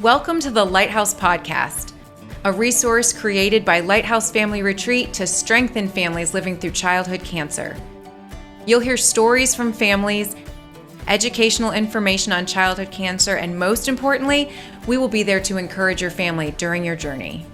Welcome to the Lighthouse Podcast, a resource created by Lighthouse Family Retreat to strengthen families living through childhood cancer. You'll hear stories from families, educational information on childhood cancer, and most importantly, we will be there to encourage your family during your journey.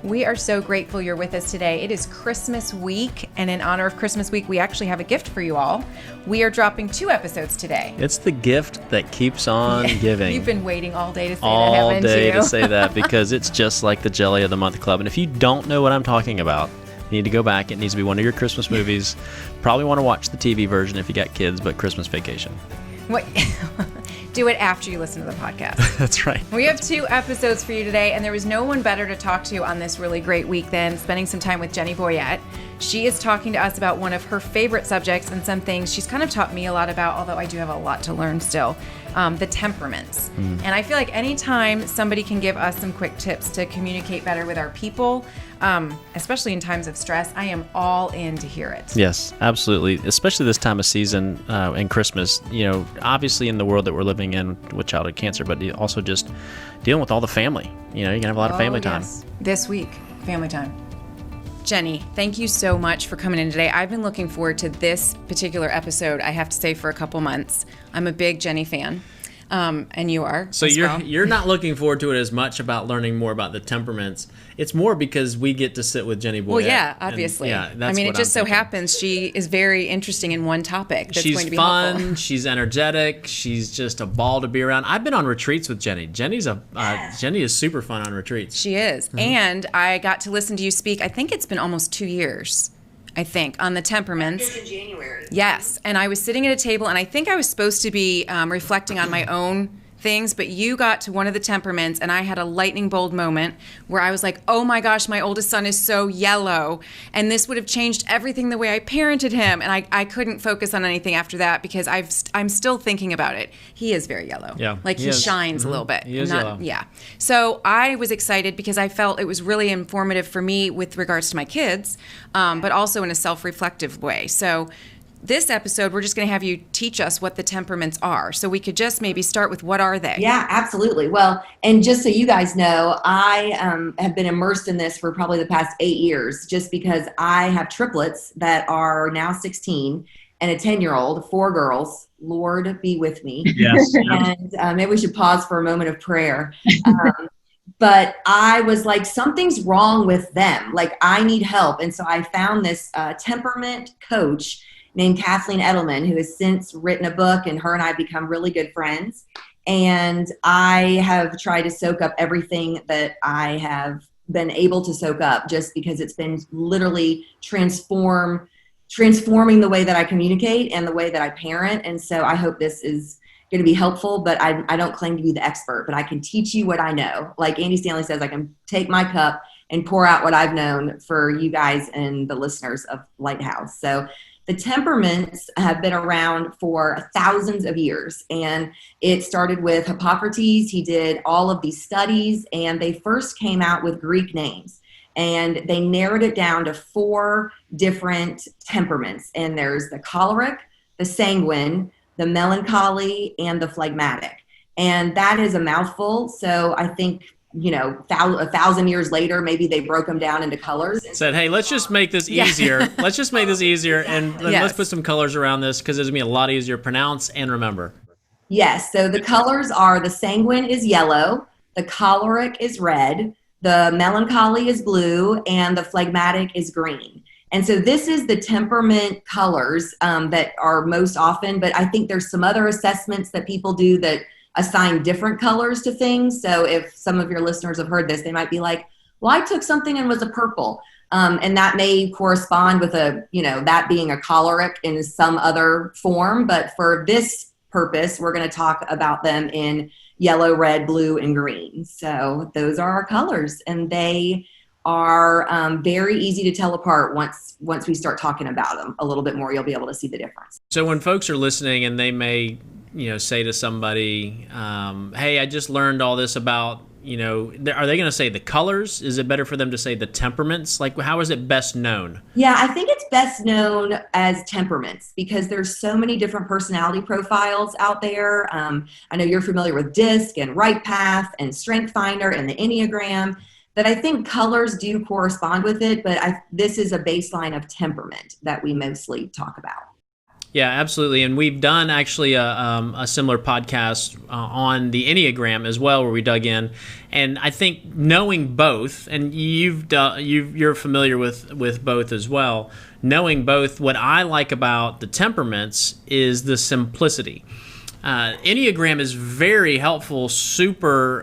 We are so grateful you're with us today. It is Christmas week, and in honor of Christmas week, we actually have a gift for you all. We are dropping 2 episodes today. It's the gift that keeps on giving. You've been waiting all day to say all that, haven't you? All day to say that, because it's just like the Jelly of the Month Club. And if you don't know what I'm talking about, you need to go back. It needs to be one of your Christmas movies. Probably want to watch the TV version if you got kids, but Christmas Vacation. What? Do it after you listen to the podcast. That's right. We have 2 episodes for you today, and there was no one better to talk to on this really great week than spending some time with Jenny Boyett. She is talking to us about one of her favorite subjects and some things she's kind of taught me a lot about, although I do have a lot to learn still, the temperaments. And I feel like anytime somebody can give us some quick tips to communicate better with our people, especially in times of stress, I am all in to hear it. Yes, absolutely. Especially this time of season and Christmas, obviously in the world that we're living in with childhood cancer, but also just dealing with all the family. You're going to have a lot of family time. This week, family time. Jenny, thank you so much for coming in today. I've been looking forward to this particular episode, I have to say, for a couple months. I'm a big Jenny fan. And you are. So you're not looking forward to it as much about learning more about the temperaments. It's more because we get to sit with Jenny Boyett. Well, yeah, obviously. It just so happens she is very interesting in one topic. That's she's going to be fun. Helpful. She's energetic. She's just a ball to be around. I've been on retreats with Jenny. Jenny is super fun on retreats. She is. Mm-hmm. And I got to listen to you speak. I think it's been almost 2 years. On the temperaments. In January. Yes, and I was sitting at a table, and I think I was supposed to be reflecting on my own things, but you got to one of the temperaments, and I had a lightning bolt moment where I was like, oh my gosh, my oldest son is so yellow, and this would have changed everything the way I parented him, and I couldn't focus on anything after that because I'm still thinking about it. He is very yellow. Yeah, he shines a little bit. He is yellow. Yeah. So I was excited because I felt it was really informative for me with regards to my kids, but also in a self-reflective way. So this episode, we're just going to have you teach us what the temperaments are. So we could just maybe start with, what are they? Yeah, absolutely. Well, and just so you guys know, I have been immersed in this for probably the past 8 years, just because I have triplets that are now 16 and a 10-year-old, 4 girls. Lord be with me. Yes. And maybe we should pause for a moment of prayer. But I was like, something's wrong with them. Like, I need help. And so I found this temperament coach named Kathleen Edelman, who has since written a book, and her and I have become really good friends. And I have tried to soak up everything that I have been able to soak up, just because it's been literally transforming the way that I communicate and the way that I parent. And so I hope this is going to be helpful, but I don't claim to be the expert, but I can teach you what I know. Like Andy Stanley says, I can take my cup and pour out what I've known for you guys and the listeners of Lighthouse. So the temperaments have been around for thousands of years, and it started with Hippocrates. He did all of these studies, and they first came out with Greek names, and they narrowed it down to 4 different temperaments. And there's the Choleric, the Sanguine, the Melancholy, and the Phlegmatic. And that is a mouthful. So I think, 1,000 years later, maybe they broke them down into colors. Said, hey, let's just make this easier. Let's just make this easier, and let's put some colors around this, because it's going to be a lot easier to pronounce and remember. Yes, so the colors are: the Sanguine is yellow, the Choleric is red, the Melancholy is blue, and the Phlegmatic is green. And so this is the temperament colors that are most often, but I think there's some other assessments that people do that assign different colors to things. So if some of your listeners have heard this, they might be like, well, I took something and was a purple. And that may correspond with that being a choleric in some other form. But for this purpose, we're going to talk about them in yellow, red, blue, and green. So those are our colors, and they are very easy to tell apart. Once we start talking about them a little bit more, you'll be able to see the difference. So when folks are listening and they may say to somebody, hey, I just learned all this about are they going to say the colors? Is it better for them to say the temperaments? Like, how is it best known? Yeah, I think it's best known as temperaments because there's so many different personality profiles out there. I know you're familiar with DISC and Right Path and Strength Finder and the Enneagram, that I think colors do correspond with it, but this is a baseline of temperament that we mostly talk about. Yeah, absolutely. And we've done actually a similar podcast on the Enneagram as well, where we dug in. And I think knowing both, and you're familiar with both as well, knowing both, what I like about the temperaments is the simplicity. Enneagram is very helpful, super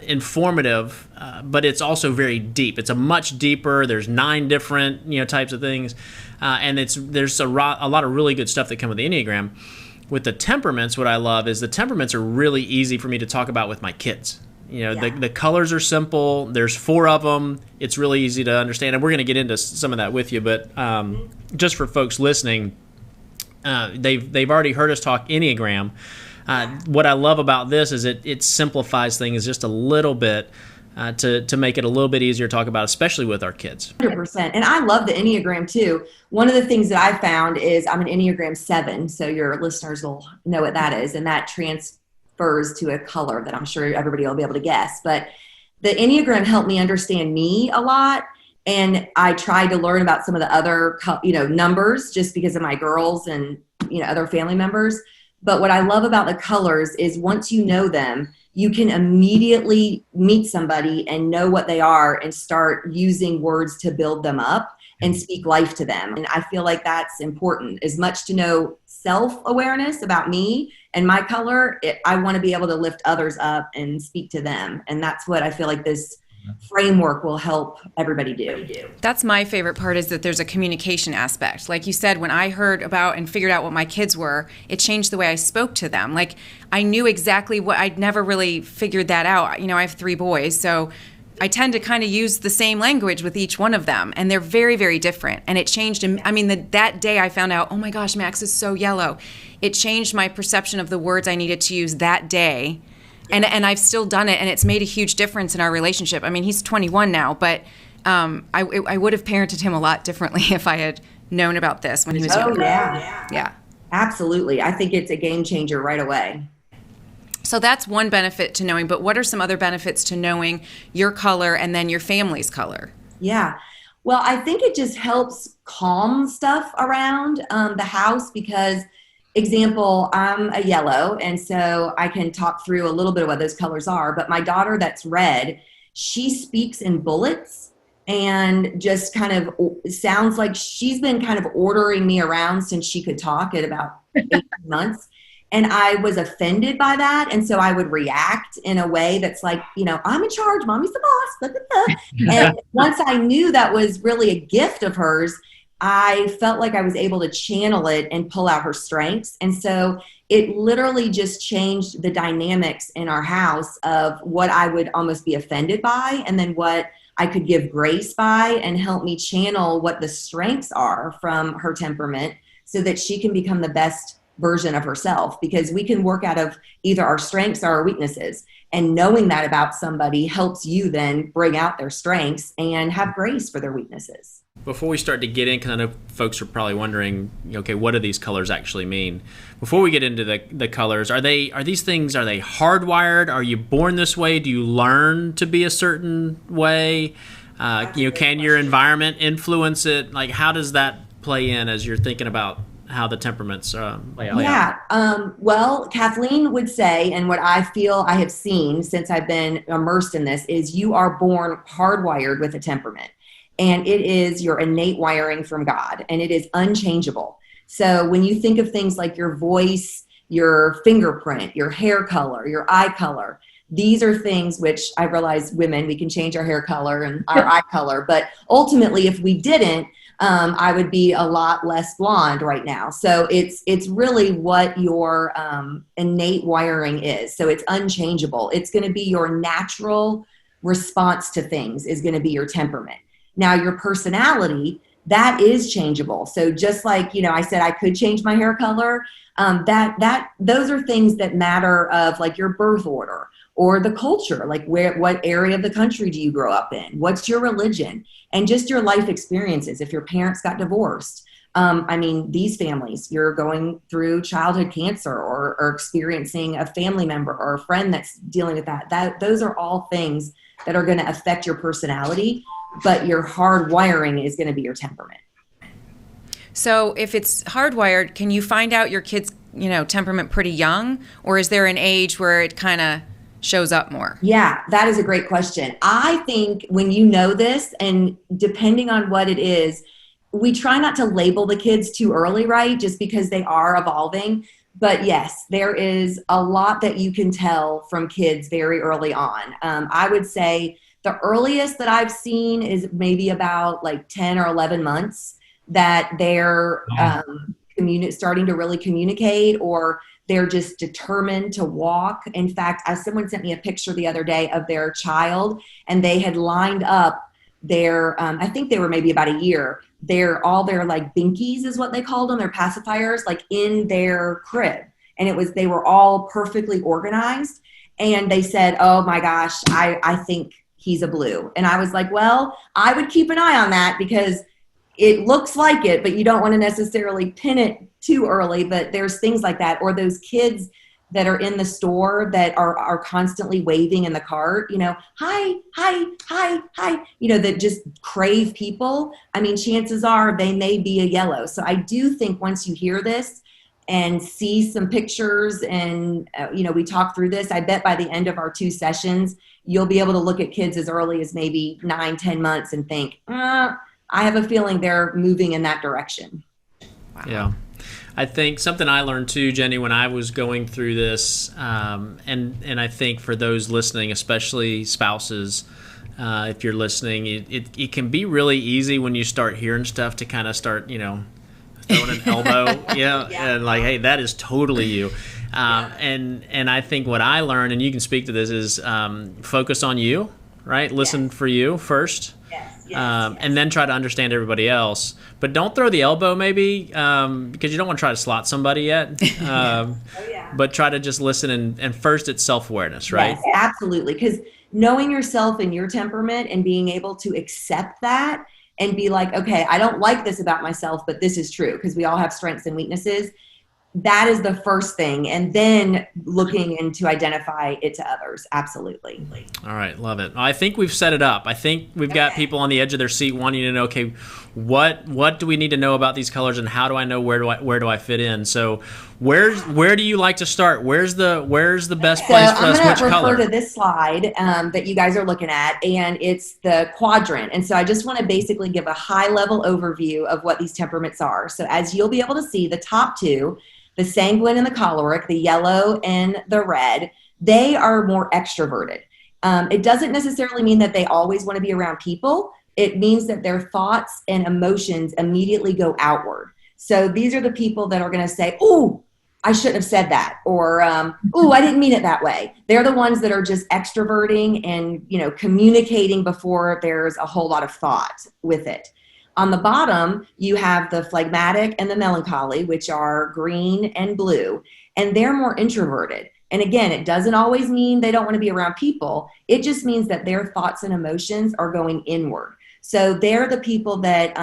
informative, but it's also very deep. It's a much deeper. There's 9 different types of things. And there's a lot of really good stuff that come with the Enneagram. With the temperaments, what I love is the temperaments are really easy for me to talk about with my kids. The colors are simple. There's 4 of them. It's really easy to understand. And we're going to get into some of that with you. But just for folks listening, they've already heard us talk Enneagram. What I love about this is it simplifies things just a little bit. To make it a little bit easier to talk about, especially with our kids. 100%. And I love the Enneagram too. One of the things that I found is I'm an Enneagram 7, so your listeners will know what that is, and that transfers to a color that I'm sure everybody will be able to guess. But the Enneagram helped me understand me a lot, and I tried to learn about some of the other numbers just because of my girls and other family members. But what I love about the colors is once you know them, you can immediately meet somebody and know what they are and start using words to build them up and speak life to them. And I feel like that's important. As much to know self-awareness about me and my color, I want to be able to lift others up and speak to them. And that's what I feel like this framework will help everybody do. That's my favorite part, is that there's a communication aspect. Like you said, when I heard about and figured out what my kids were, it changed the way I spoke to them. Like I knew exactly what, I'd never really figured that out. I have 3 boys, so I tend to kind of use the same language with each one of them, and they're very, very different. And it changed. That day I found out, oh my gosh, Max is so yellow. It changed my perception of the words I needed to use that day. And I've still done it, and it's made a huge difference in our relationship. He's 21 now, but I would have parented him a lot differently if I had known about this when he was younger. Yeah. Absolutely. I think it's a game changer right away. So that's one benefit to knowing, but what are some other benefits to knowing your color and then your family's color? Yeah. Well, I think it just helps calm stuff around the house because, example, I'm a yellow, and so I can talk through a little bit of what those colors are, but my daughter that's red, she speaks in bullets and just kind of sounds like she's been kind of ordering me around since she could talk at about 18 months. And I was offended by that. And so I would react in a way that's like, I'm in charge, mommy's the boss. Blah, blah, blah. And once I knew that was really a gift of hers, I felt like I was able to channel it and pull out her strengths. And so it literally just changed the dynamics in our house of what I would almost be offended by and then what I could give grace by and help me channel what the strengths are from her temperament so that she can become the best version of herself, because we can work out of either our strengths or our weaknesses. And knowing that about somebody helps you then bring out their strengths and have grace for their weaknesses. Before we start to get in, because I know folks are probably wondering, okay, what do these colors actually mean? Before we get into the colors, are these things hardwired? Are you born this way? Do you learn to be a certain way? Can your environment influence it? Like, how does that play in as you're thinking about how the temperaments play out? Yeah. Well, Kathleen would say, and what I feel I have seen since I've been immersed in this, is you are born hardwired with a temperament. And it is your innate wiring from God, and it is unchangeable. So when you think of things like your voice, your fingerprint, your hair color, your eye color, these are things which I realize women, we can change our hair color and our eye color. But ultimately, if we didn't, I would be a lot less blonde right now. So it's really what your innate wiring is. So it's unchangeable. It's going to be your natural response to things is going to be your temperament. Now, your personality that is changeable. So just like, I said I could change my hair color, those are things that matter, of like your birth order or the culture, like what area of the country do you grow up in? What's your religion? And just your life experiences. If your parents got divorced, these families, you're going through childhood cancer or experiencing a family member or a friend that's dealing with that. Those are all things that are going to affect your personality, but your hard wiring is going to be your temperament. So if it's hardwired, can you find out your kid's, temperament pretty young, or is there an age where it kind of shows up more? Yeah, that is a great question. I think when you know this, and depending on what it is, we try not to label the kids too early, right? Just because they are evolving. But yes, there is a lot that you can tell from kids very early on. I would say the earliest that I've seen is maybe about like 10 or 11 months that they're starting to really communicate, or they're just determined to walk. In fact, someone sent me a picture the other day of their child, and they had lined up their, I think they were maybe about a year, all their like binkies is what they called them, their pacifiers, like in their crib. And they were all perfectly organized. And they said, oh my gosh, I think he's a blue. And I was like, well, I would keep an eye on that, because it looks like it, but you don't want to necessarily pin it too early. But there's things like that. Or those kids that are in the store that are constantly waving in the cart, hi, hi, hi, hi, that just crave people. Chances are they may be a yellow. So I do think once you hear this and see some pictures and, we talk through this, I bet by the end of our 2 sessions, you'll be able to look at kids as early as maybe 9-10 months and think, I have a feeling they're moving in that direction. Wow. Yeah. I think something I learned too, Jenny, when I was going through this, and I think for those listening, especially spouses, if you're listening, it can be really easy when you start hearing stuff to kind of start, throwing an elbow, and like, hey, that is totally you. And I think what I learned, and you can speak to this, is focus on you, right? Listen for you first. Yes. And then try to understand everybody else. But don't throw the elbow maybe, because you don't want to try to slot somebody yet. But try to just listen, and first it's self-awareness, right? Yes, absolutely. Because knowing yourself and your temperament and being able to accept that and be like, okay, I don't like this about myself, but this is true, because we all have strengths and weaknesses. That is the first thing. And then looking into identify it to others. Absolutely. All right. Love it. I think we've set it up. I think we've got people on the edge of their seat wanting to know, okay, what do we need to know about these colors, and how do I know where do I fit in? So where do you like to start? Where's the best place for us? Which color? I'm going to refer to this slide that you guys are looking at, and it's the quadrant. And so I just want to basically give a high level overview of what these temperaments are. So as you'll be able to see, the top two, the sanguine and the choleric, the yellow and the red, they are more extroverted. It doesn't necessarily mean that they always want to be around people. It means that their thoughts and emotions immediately go outward. So these are the people that are going to say, "Ooh, I shouldn't have said that," or "Ooh, I didn't mean it that way." They're the ones that are just extroverting and, communicating before there's a whole lot of thought with it. On the bottom, you have the phlegmatic and the melancholy, which are green and blue, and they're more introverted. And again, it doesn't always mean they don't want to be around people. It just means that their thoughts and emotions are going inward. So they're the people that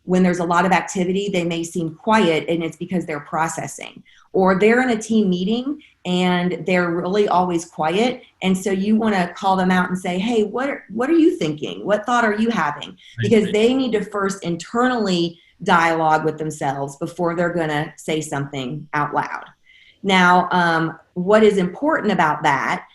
when there's a lot of activity, they may seem quiet, and it's because they're processing. Or they're in a team meeting and they're really always quiet. And so you want to call them out and say, hey, what are you thinking? What thought are you having? Because they need to first internally dialogue with themselves before they're going to say something out loud. Now, what is important about that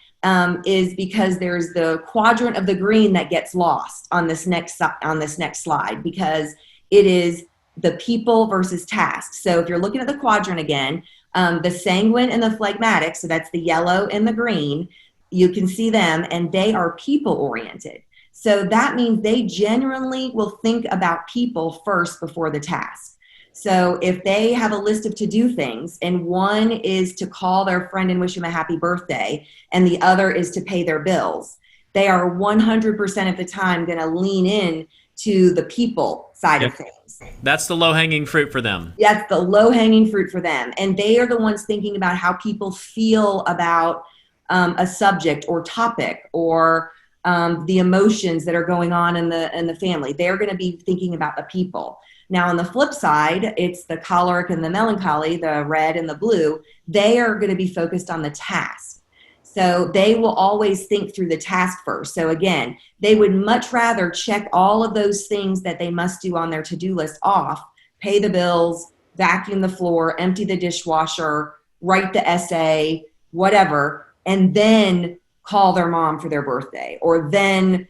is because there's the quadrant of the green that gets lost on this next slide, because it is the people versus tasks. So if you're looking at the quadrant again, the sanguine and the phlegmatic, so that's the yellow and the green, you can see them, and they are people oriented. So that means they genuinely will think about people first before the task. So if they have a list of to-do things, and one is to call their friend and wish them a happy birthday, and the other is to pay their bills, they are 100% of the time going to lean in to the people side of things. That's the low-hanging fruit for them. That's the low-hanging fruit for them. And they are the ones thinking about how people feel about a subject or topic, or the emotions that are going on in the family. They're going to be thinking about the people. Now, on the flip side, it's the choleric and the melancholy, the red and the blue. They are going to be focused on the task. So they will always think through the task first. So again, they would much rather check all of those things that they must do on their to-do list off, pay the bills, vacuum the floor, empty the dishwasher, write the essay, whatever, and then call their mom for their birthday, or then,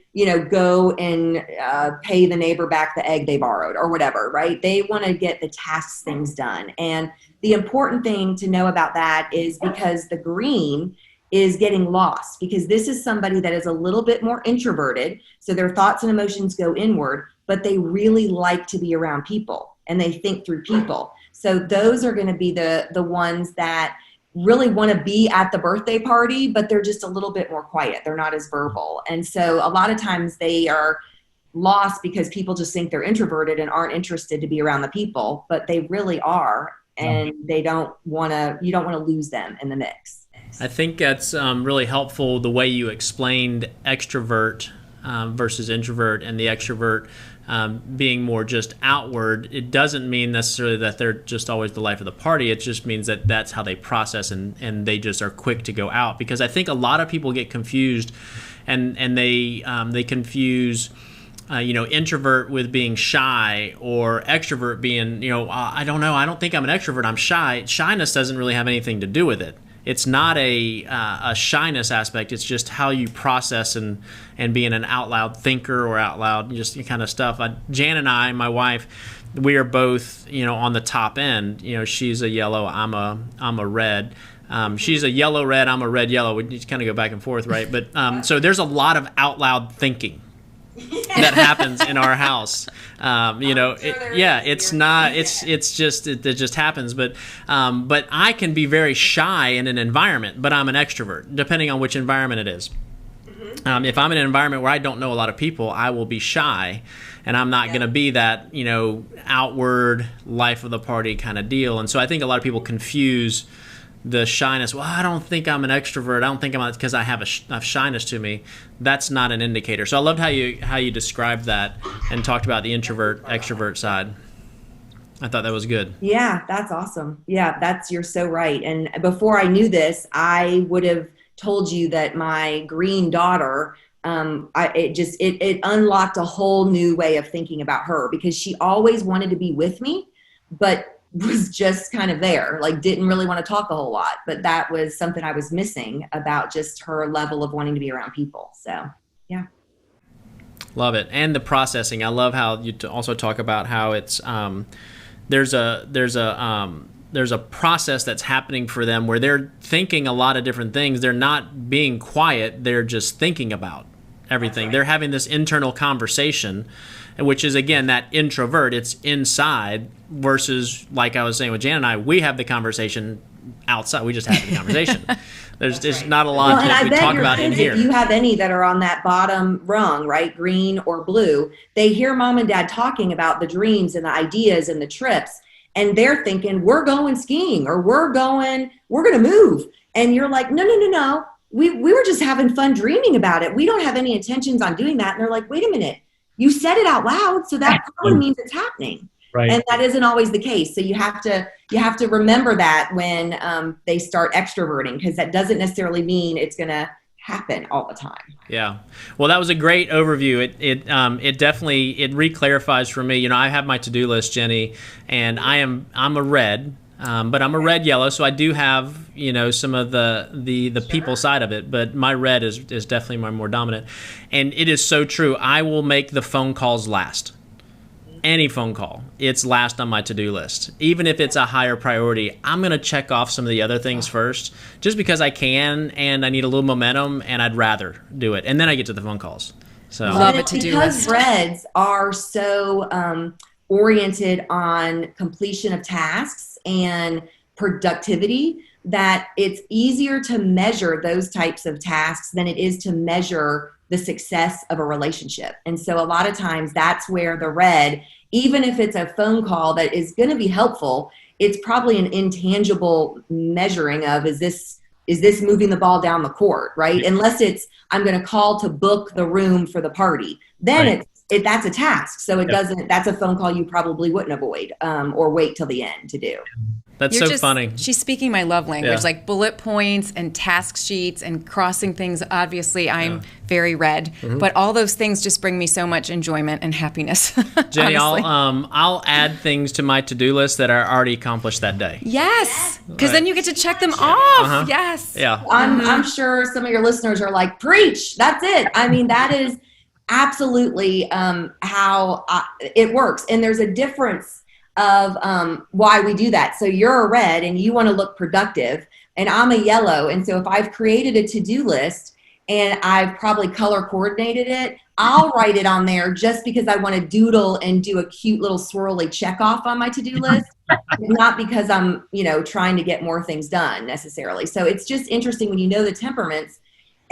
go and pay the neighbor back the egg they borrowed or whatever, right? They want to get the tasks things done. And the important thing to know about that is because the green is getting lost, because this is somebody that is a little bit more introverted. So their thoughts and emotions go inward, but they really like to be around people and they think through people. So those are going to be the ones that really want to be at the birthday party, but they're just a little bit more quiet. They're not as verbal. And so a lot of times they are lost because people just think they're introverted and aren't interested to be around the people, but they really are. And you don't want to lose them in the mix. I think that's really helpful, the way you explained extrovert versus introvert, and the extrovert being more just outward. It doesn't mean necessarily that they're just always the life of the party. It just means that that's how they process, and they just are quick to go out. Because I think a lot of people get confused, and they confuse introvert with being shy, or extrovert being, I don't know, I don't think I'm an extrovert, I'm shy. Shyness doesn't really have anything to do with it. It's not a shyness aspect. It's just how you process and being an out loud thinker, or out loud just kind of stuff. Jan and I, my wife, we are both on the top end. She's a yellow, I'm a red. She's a yellow red, I'm a red yellow. We just kind of go back and forth, right? But so there's a lot of out loud thinking that happens in our house. It just happens. But I can be very shy in an environment, but I'm an extrovert, depending on which environment it is. If I'm in an environment where I don't know a lot of people, I will be shy, and I'm not going to be that, outward life of the party kind of deal. And so I think a lot of people confuse the shyness. Well, I don't think I'm an extrovert. I don't think I'm, because I have a shyness to me. That's not an indicator. So I loved how you described that and talked about the introvert extrovert side. I thought that was good. Yeah, that's awesome. Yeah, you're so right. And before I knew this, I would have told you that my green daughter, it unlocked a whole new way of thinking about her, because she always wanted to be with me, but was just kind of there, like didn't really want to talk a whole lot. But that was something I was missing about just her level of wanting to be around people. So, yeah. Love it. And the processing. I love how you also talk about how it's there's a process that's happening for them where they're thinking a lot of different things. They're not being quiet. They're just thinking about everything. Right. They're having this internal conversation, which is, again, that introvert. It's inside, versus, like I was saying with Jan and I, we have the conversation outside. We just have the conversation. There's not a lot that we talk about in here. If you have any that are on that bottom rung, right, green or blue, they hear mom and dad talking about the dreams and the ideas and the trips, and they're thinking, we're going skiing, or we're going to move. And you're like, no. We were just having fun dreaming about it. We don't have any intentions on doing that. And they're like, wait a minute, you said it out loud, so that probably means it's happening. Right. And that isn't always the case. So you have to remember that when they start extroverting, because that doesn't necessarily mean it's going to happen all the time. Yeah. Well, that was a great overview. It definitely re-clarifies for me. I have my to-do list, Jenny, and I'm a red. But I'm a red yellow, so I do have some of the people side of it. But my red is definitely my more dominant, and it is so true. I will make the phone calls last. Any phone call, it's last on my to-do list. Even if it's a higher priority, I'm going to check off some of the other things first, just because I can, and I need a little momentum, and I'd rather do it, and then I get to the phone calls. So love a to-do list. Because reds are so oriented on completion of tasks and productivity, that it's easier to measure those types of tasks than it is to measure the success of a relationship. And so a lot of times that's where the red, even if it's a phone call that is going to be helpful, it's probably an intangible measuring of, is this moving the ball down the court, right? Unless it's, I'm going to call to book the room for the party. Then that's a task. So that's a phone call you probably wouldn't avoid or wait till the end to do. That's so funny. She's speaking my love language, like bullet points and task sheets and crossing things. Obviously, I'm very red, but all those things just bring me so much enjoyment and happiness. Jenny, I'll add things to my to-do list that are already accomplished that day. Yes, because then you get to check them off. Yes. Yeah. I'm sure some of your listeners are like, preach, that's it. I mean, that is absolutely how it works. And there's a difference of why we do that. So you're a red and you want to look productive, and I'm a yellow. And so if I've created a to-do list and I've probably color coordinated it, I'll write it on there just because I want to doodle and do a cute little swirly check off on my to-do list, not because I'm, trying to get more things done necessarily. So it's just interesting when you know the temperaments,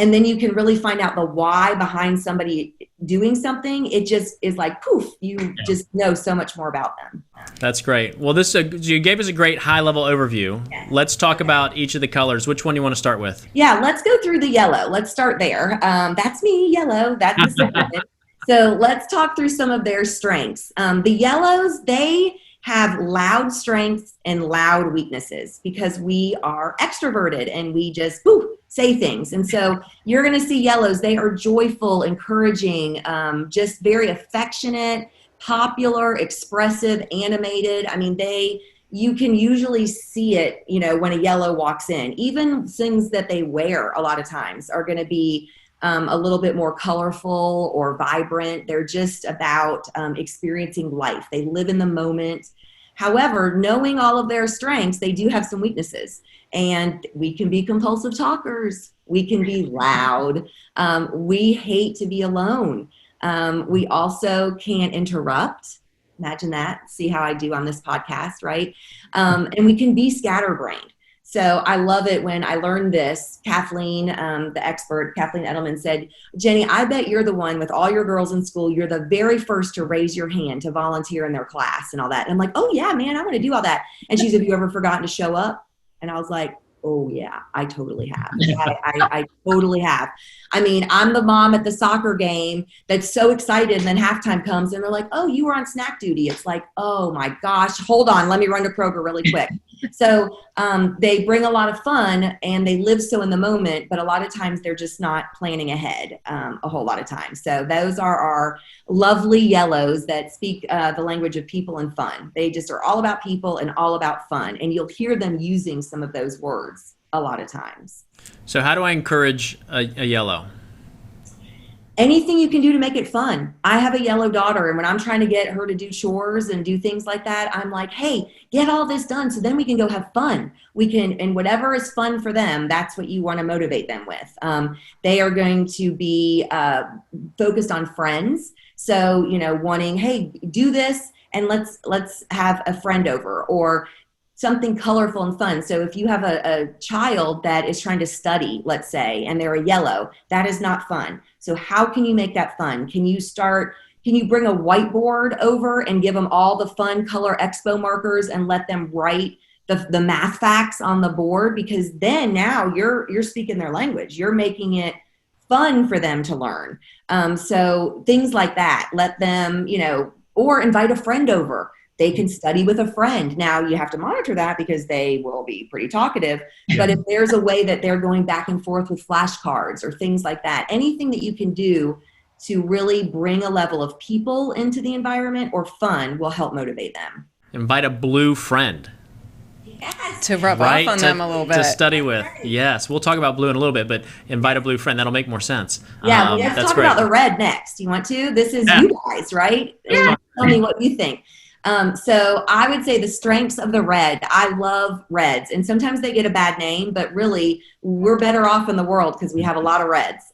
and then you can really find out the why behind somebody doing something. It just is like, poof, you just know so much more about them. That's great. Well, you gave us a great high-level overview. Yes. Let's talk about each of the colors. Which one do you want to start with? Yeah, let's go through the yellow. Let's start there. That's me, yellow. That's the So let's talk through some of their strengths. The yellows, they have loud strengths and loud weaknesses because we are extroverted and we just say things. And so you're going to see yellows. They are joyful, encouraging, just very affectionate, popular, expressive, animated. I mean, you can usually see it, when a yellow walks in. Even things that they wear a lot of times are going to be a little bit more colorful or vibrant. They're just about experiencing life. They live in the moment. However, knowing all of their strengths, they do have some weaknesses. And we can be compulsive talkers. We can be loud. We hate to be alone. We also can interrupt. Imagine that. See how I do on this podcast, right? And we can be scatterbrained. So I love it when I learned this. Kathleen, the expert, Kathleen Edelman said, Jenny, I bet you're the one with all your girls in school. You're the very first to raise your hand to volunteer in their class and all that. And I'm like, oh yeah, man, I want to do all that. And she said, have you ever forgotten to show up? And I was like, oh yeah, I totally have. I totally have. I mean, I'm the mom at the soccer game that's so excited, and then halftime comes and they're like, oh, you were on snack duty. It's like, oh my gosh, hold on, let me run to Kroger really quick. So they bring a lot of fun and they live so in the moment, but a lot of times they're just not planning ahead a whole lot of times. So those are our lovely yellows that speak the language of people and fun. They just are all about people and all about fun. And you'll hear them using some of those words a lot of times. So how do I encourage a yellow? Anything you can do to make it fun. I have a yellow daughter, and when I'm trying to get her to do chores and do things like that, I'm like, hey, get all this done so then we can go have fun. And whatever is fun for them, that's what you want to motivate them with. They are going to be focused on friends. So, wanting, hey, do this and let's have a friend over, or something colorful and fun. So if you have a child that is trying to study, let's say, and they're a yellow, that is not fun. So how can you make that fun? Can you bring a whiteboard over and give them all the fun color expo markers and let them write the math facts on the board? Because then now you're speaking their language. You're making it fun for them to learn. So things like that, let them, or invite a friend over. They can study with a friend. Now you have to monitor that because they will be pretty talkative. But if there's a way that they're going back and forth with flashcards or things like that, anything that you can do to really bring a level of people into the environment or fun will help motivate them. Invite a blue friend. Yes. To rub off on them a little bit. To study with. Yes. We'll talk about blue in a little bit, but invite a blue friend. That'll make more sense. Yeah, let's talk about the red next. You want to? This is you guys, right? Yeah. Tell me what you think. So I would say the strengths of the red. I love reds, and sometimes they get a bad name, but really we're better off in the world because we have a lot of reds.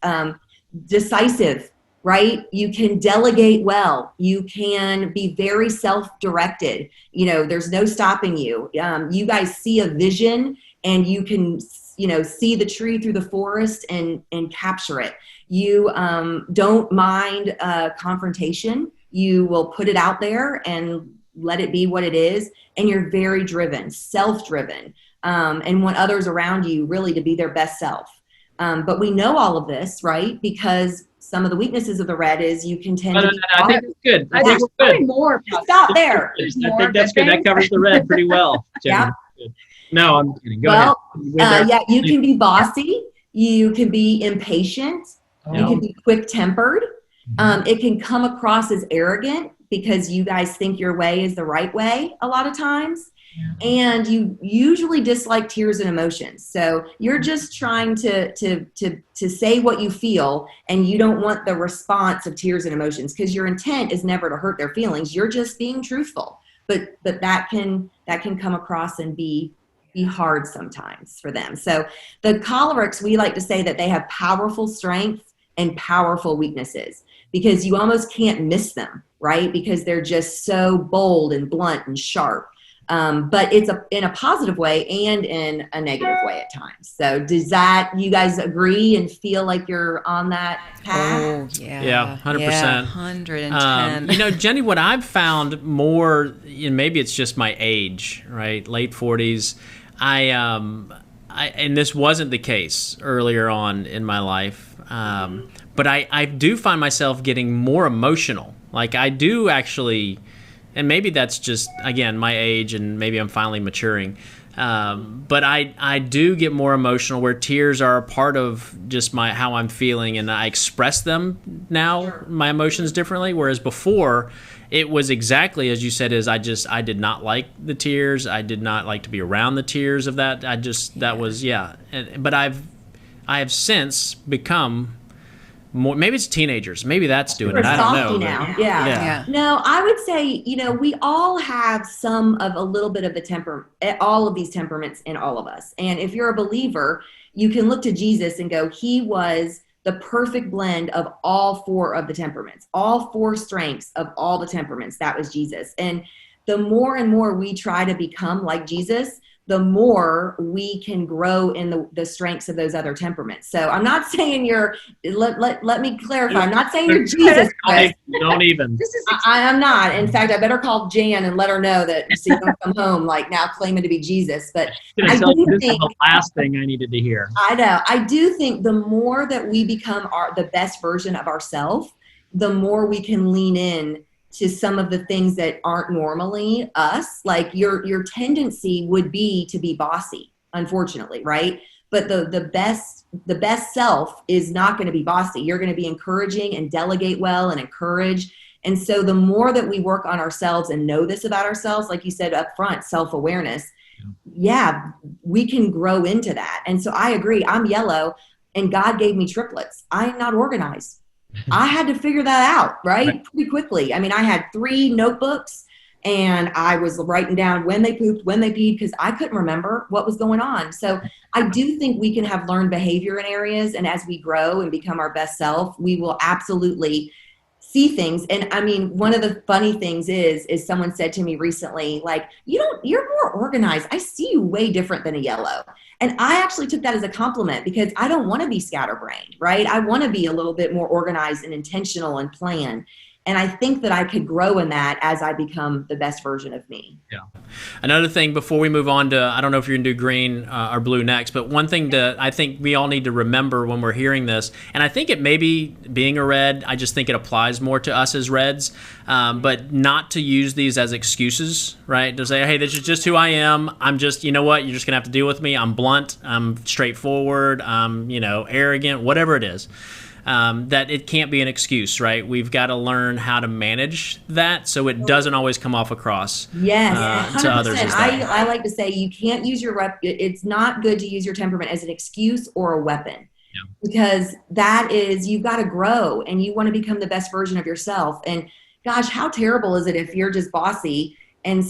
Decisive, right? You can delegate well. You can be very self-directed. There's no stopping you. You guys see a vision and you can see the tree through the forest and capture it. You don't mind confrontation. You will put it out there and let it be what it is. And you're very driven, self-driven, and want others around you really to be their best self. But we know all of this, right? Because some of the weaknesses of the red is you can tend to be I think it's good. I think There's it's good. more. stop there. There's I more, think that's but good. That covers the red pretty well. Yeah. No, I'm kidding. Go Well, ahead. yeah, you can be bossy. You can be impatient. You can be quick-tempered. It can come across as arrogant because you guys think your way is the right way a lot of times. Yeah. And you usually dislike tears and emotions. So you're just trying to say what you feel, and you don't want the response of tears and emotions because your intent is never to hurt their feelings. You're just being truthful. But that can come across and be hard sometimes for them. So the cholerics, we like to say that they have powerful strengths and powerful weaknesses because you almost can't miss them, right? Because they're just so bold and blunt and sharp. But it's in a positive way and in a negative way at times. So does that, you guys agree and feel like you're on that path? Oh, yeah. Yeah, 100%. Yeah, 110. Jenny, what I've found more, maybe it's just my age, right? Late 40s. And this wasn't the case earlier on in my life. But I do find myself getting more emotional. Like I do actually, and maybe that's just, again, my age and maybe I'm finally maturing. But I do get more emotional where tears are a part of just how I'm feeling, and I express them now, my emotions differently. Whereas before, it was exactly as you said, I did not like the tears. I did not like to be around the tears of that. But I have since become more, maybe it's teenagers. Maybe that's doing it. I don't know. Now. Yeah. No, I would say, we all have some of a little bit of the all of these temperaments in all of us. And if you're a believer, you can look to Jesus and go, he was the perfect blend of all four of the temperaments, all four strengths of all the temperaments. That was Jesus. And the more and more we try to become like Jesus, the more we can grow in the strengths of those other temperaments. So I'm not saying let me clarify. I'm not saying you're Jesus, Chris. Don't even. I'm not. In fact, I better call Jan and let her know that so you don't come home like now claiming to be Jesus. But I do think this is the last thing I needed to hear. I know. I do think the more that we become the best version of ourselves, the more we can lean in to some of the things that aren't normally us. Like your tendency would be to be bossy, unfortunately, right? But the best self is not going to be bossy. You're going to be encouraging and delegate well and encourage. And so the more that we work on ourselves and know this about ourselves, like you said up front, self-awareness, yeah, we can grow into that. And so I agree. I'm yellow and God gave me triplets. I am not organized. I had to figure that out, right? Pretty quickly. I mean, I had 3 notebooks and I was writing down when they pooped, when they peed, because I couldn't remember what was going on. So I do think we can have learned behavior in areas. And as we grow and become our best self, we will absolutely see things. And I mean, one of the funny things is someone said to me recently, like, you're more organized. I see you way different than a yellow. And I actually took that as a compliment because I don't want to be scatterbrained, right? I want to be a little bit more organized and intentional and plan. And I think that I could grow in that as I become the best version of me. Yeah. Another thing before we move on to, I don't know if you're going to do green or blue next, but one thing that I think we all need to remember when we're hearing this, and I think it may be being a red, I just think it applies more to us as reds, but not to use these as excuses, right? To say, hey, this is just who I am. I'm just, you know what? You're just going to have to deal with me. I'm blunt. I'm straightforward. I'm, arrogant, whatever it is. That it can't be an excuse, right? We've got to learn how to manage that so it doesn't always come off across to others. I like to say you can't use it's not good to use your temperament as an excuse or a weapon. Yeah. Because that is, you've got to grow and you want to become the best version of yourself. And gosh, how terrible is it if you're just bossy and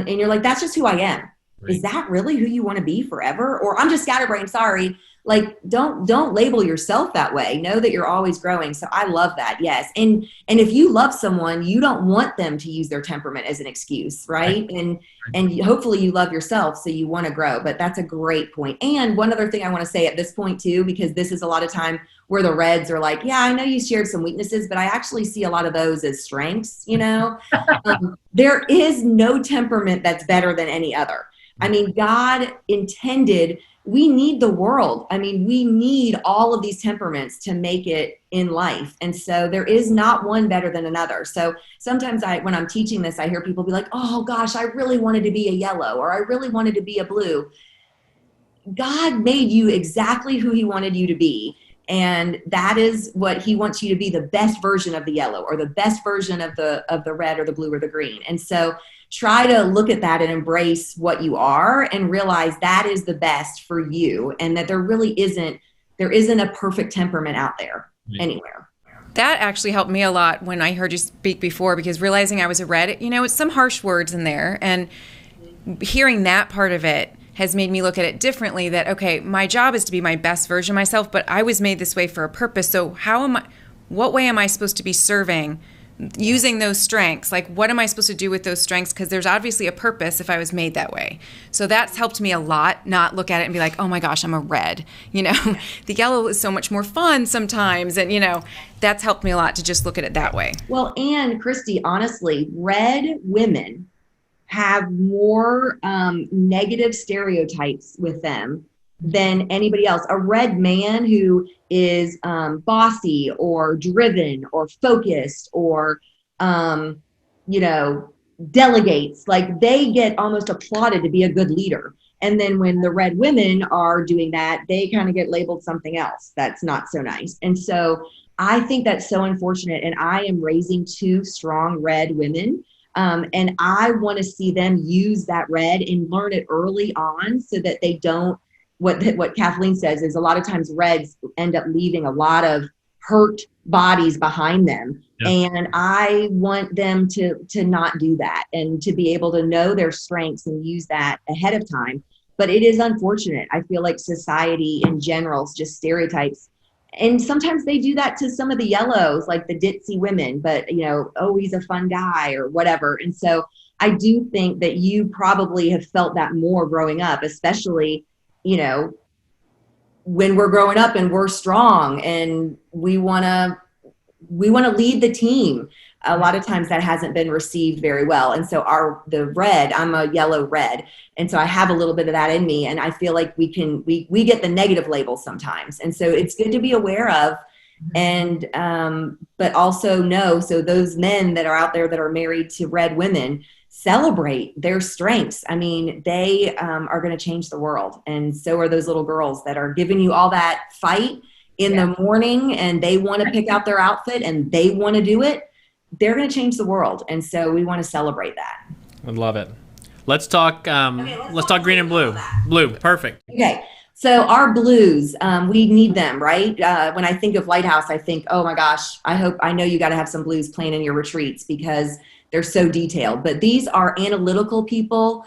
you're like, that's just who I am. is that really who you want to be forever? Or I'm just scatterbrained, sorry. Like, don't label yourself that way. Know that you're always growing. So I love that. Yes. And if you love someone, you don't want them to use their temperament as an excuse, right? And hopefully you love yourself, so you want to grow. But that's a great point. And one other thing I want to say at this point too, because this is a lot of time where the reds are like, yeah, I know you shared some weaknesses, but I actually see a lot of those as strengths, you know? There is no temperament that's better than any other. I mean, God intended, we need the world. I mean, we need all of these temperaments to make it in life. And so there is not one better than another. So sometimes when I'm teaching this, I hear people be like, oh gosh, I really wanted to be a yellow, or I really wanted to be a blue. God made you exactly who he wanted you to be. And that is what he wants you to be, the best version of the yellow, or the best version of the red, or the blue, or the green. And so try to look at that and embrace what you are, and realize that is the best for you, and that there isn't a perfect temperament out there anywhere. That actually helped me a lot when I heard you speak before, because realizing I was a red, it's some harsh words in there, and hearing that part of it has made me look at it differently, that, okay, my job is to be my best version of myself, but I was made this way for a purpose. So what way am I supposed to be serving, using those strengths? Like, what am I supposed to do with those strengths? Because there's obviously a purpose if I was made that way. So that's helped me a lot, not look at it and be like, oh my gosh, I'm a red. The yellow is so much more fun sometimes. And, that's helped me a lot to just look at it that way. Well, and Christy, honestly, red women have more negative stereotypes with them than anybody else. A red man who is bossy or driven or focused or, delegates, like, they get almost applauded to be a good leader. And then when the red women are doing that, they kind of get labeled something else that's not so nice. And so I think that's so unfortunate. And I am raising 2 strong red women. And I want to see them use that red and learn it early on, so that they don't, what Kathleen says is, a lot of times reds end up leaving a lot of hurt bodies behind them. Yep. And I want them to not do that, and to be able to know their strengths and use that ahead of time. But it is unfortunate. I feel like society in general is just stereotypes. And sometimes they do that to some of the yellows, like the ditzy women, but, oh, he's a fun guy or whatever. And so I do think that you probably have felt that more growing up, especially, when we're growing up and we're strong and we want to lead the team. A lot of times that hasn't been received very well. And so I'm a yellow red. And so I have a little bit of that in me. And I feel like we get the negative labels sometimes. And so it's good to be aware of, and, but also know, so those men that are out there that are married to red women, celebrate their strengths. I mean, they are going to change the world. And so are those little girls that are giving you all that fight in the morning, and they want to pick out their outfit and they want to do it. They're going to change the world. And so we want to celebrate that. I love it. Let's talk, let's talk green and blue. Blue. Perfect. Okay. So our blues, we need them, right? When I think of Lighthouse, I think, oh my gosh, I know you got to have some blues playing in your retreats, because they're so detailed. But these are analytical people,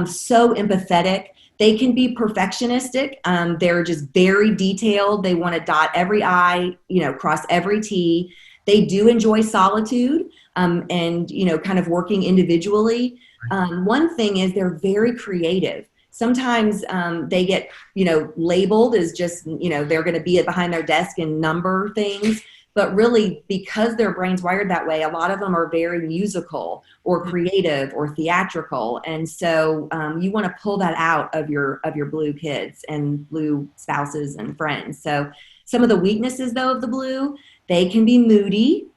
so empathetic. They can be perfectionistic. They're just very detailed. They want to dot every I, cross every T. They do enjoy solitude, and, kind of working individually. One thing is they're very creative. Sometimes they get, labeled as just, they're going to be behind their desk and number things. But really, because their brain's wired that way, a lot of them are very musical or creative or theatrical. And so you want to pull that out of your blue kids and blue spouses and friends. So some of the weaknesses, though, of the blue, they can be moody.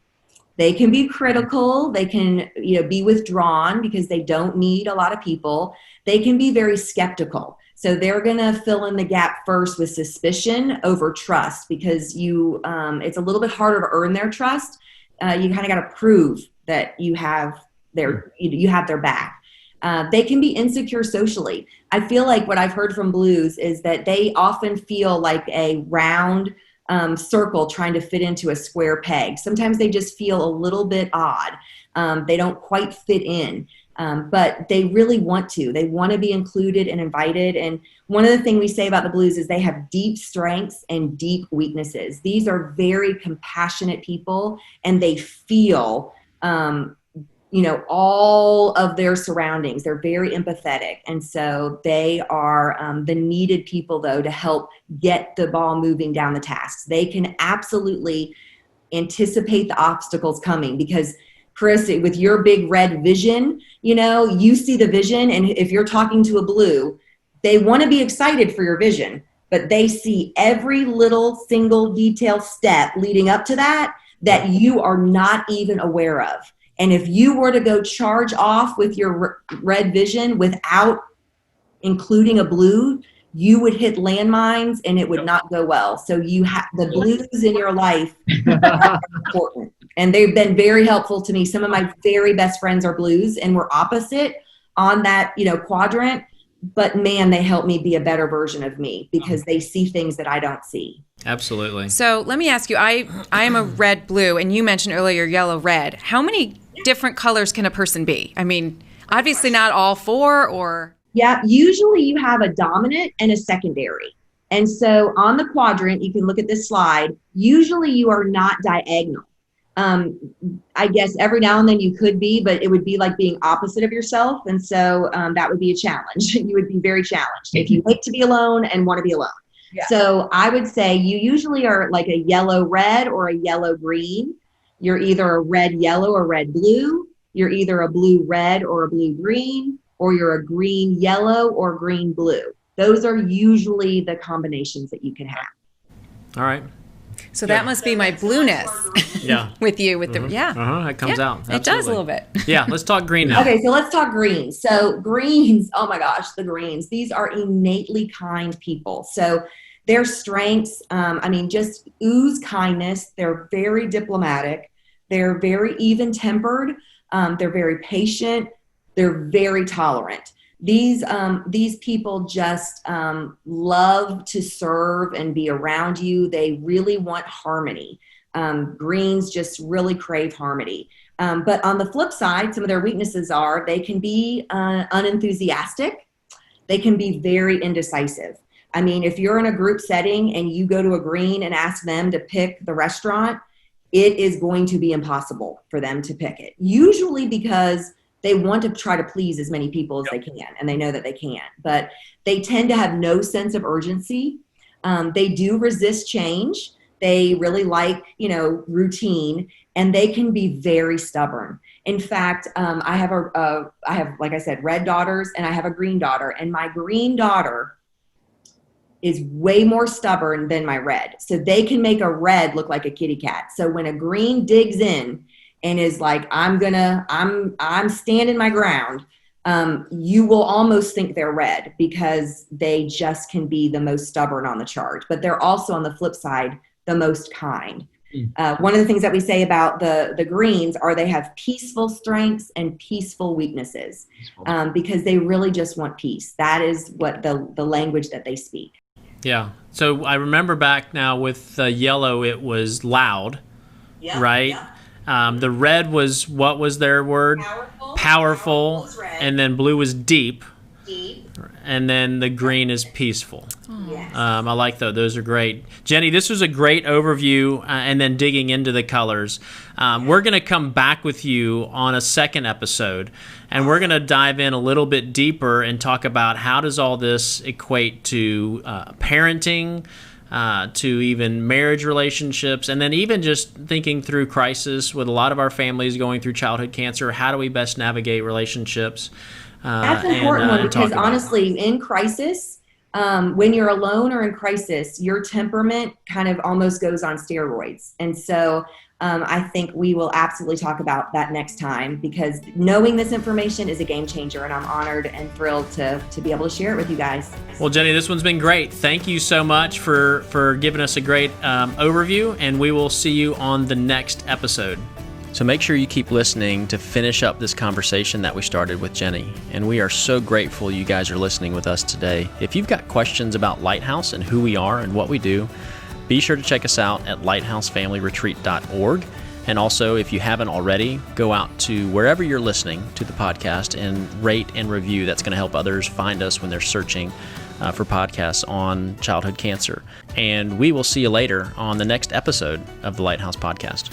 They can be critical. They can, be withdrawn because they don't need a lot of people. They can be very skeptical. So they're going to fill in the gap first with suspicion over trust, because it's a little bit harder to earn their trust. You kind of got to prove that you have their back. They can be insecure socially. I feel like what I've heard from blues is that they often feel like a round circle trying to fit into a square peg. Sometimes they just feel a little bit odd. They don't quite fit in. But they really want to. They want to be included and invited. And one of the things we say about the Blues is they have deep strengths and deep weaknesses. These are very compassionate people, and they feel, all of their surroundings. They're very empathetic. And so they are the needed people, though, to help get the ball moving down the tasks. They can absolutely anticipate the obstacles coming because, Chris, with your big red vision, you see the vision. And if you're talking to a Blue, they want to be excited for your vision, but they see every little single detail step leading up to that you are not even aware of. And if you were to go charge off with your red vision without including a Blue, you would hit landmines and it would not go well. So you have the Blues in your life are important. And they've been very helpful to me. Some of my very best friends are Blues, and we're opposite on that, quadrant. But man, they help me be a better version of me because they see things that I don't see. Absolutely. So let me ask you, I am a red blue, and you mentioned earlier yellow red. How many different colors can a person be? I mean, obviously not all four, or... Yeah, usually you have a dominant and a secondary. And so on the quadrant, you can look at this slide, usually you are not diagonal. I guess every now and then you could be, but it would be like being opposite of yourself. And so that would be a challenge. You would be very challenged if you hate to be alone and want to be alone. Yeah. So I would say you usually are like a yellow-red or a yellow-green. You're either a red-yellow or red-blue. You're either a blue-red or a blue-green, or you're a green-yellow or green-blue. Those are usually the combinations that you can have. All right. So that must be my blueness. Yeah. with you, with the It comes out. Absolutely. It does a little bit. Yeah. Let's talk green now. Okay, so let's talk greens. So greens, oh my gosh, the greens. These are innately kind people. So their strengths, just ooze kindness. They're very diplomatic. They're very even-tempered. They're very patient. They're very tolerant. These people just love to serve and be around you. They really want harmony. Greens just really crave harmony. But on the flip side, some of their weaknesses are they can be unenthusiastic. They can be very indecisive. I mean, if you're in a group setting and you go to a green and ask them to pick the restaurant, it is going to be impossible for them to pick it. Usually because they want to try to please as many people as they can, and they know that they can't. But they tend to have no sense of urgency. They do resist change. They really like, routine, and they can be very stubborn. In fact, I have, like I said, red daughters, and I have a green daughter, and my green daughter is way more stubborn than my red. So they can make a red look like a kitty cat. So when a green digs in and is like, I'm standing my ground, you will almost think they're red because they just can be the most stubborn on the chart. But they're also, on the flip side, the most kind. One of the things that we say about the greens are they have peaceful strengths and peaceful weaknesses, because they really just want peace. That is what the language that they speak. Yeah. So I remember back now with yellow, it was loud, right? Yeah. The red was, what was their word? Powerful. And then blue was deep. And then the green is peaceful. Yes. I like those. Those are great. Jenny, this was a great overview, and then digging into the colors. We're going to come back with you on a second episode, and we're going to dive in a little bit deeper and talk about how does all this equate to parenting, to even marriage relationships, and then even just thinking through crisis with a lot of our families going through childhood cancer. How do we best navigate relationships? That's an important one, because honestly, in crisis, when you're alone or in crisis, your temperament kind of almost goes on steroids. And so I think we will absolutely talk about that next time, because knowing this information is a game changer, and I'm honored and thrilled to be able to share it with you guys. Well, Jenny, this one's been great. Thank you so much for giving us a great overview, and we will see you on the next episode. So make sure you keep listening to finish up this conversation that we started with Jenny. And we are so grateful you guys are listening with us today. If you've got questions about Lighthouse and who we are and what we do, be sure to check us out at lighthousefamilyretreat.org. And also, if you haven't already, go out to wherever you're listening to the podcast and rate and review. That's going to help others find us when they're searching for podcasts on childhood cancer. And we will see you later on the next episode of the Lighthouse Podcast.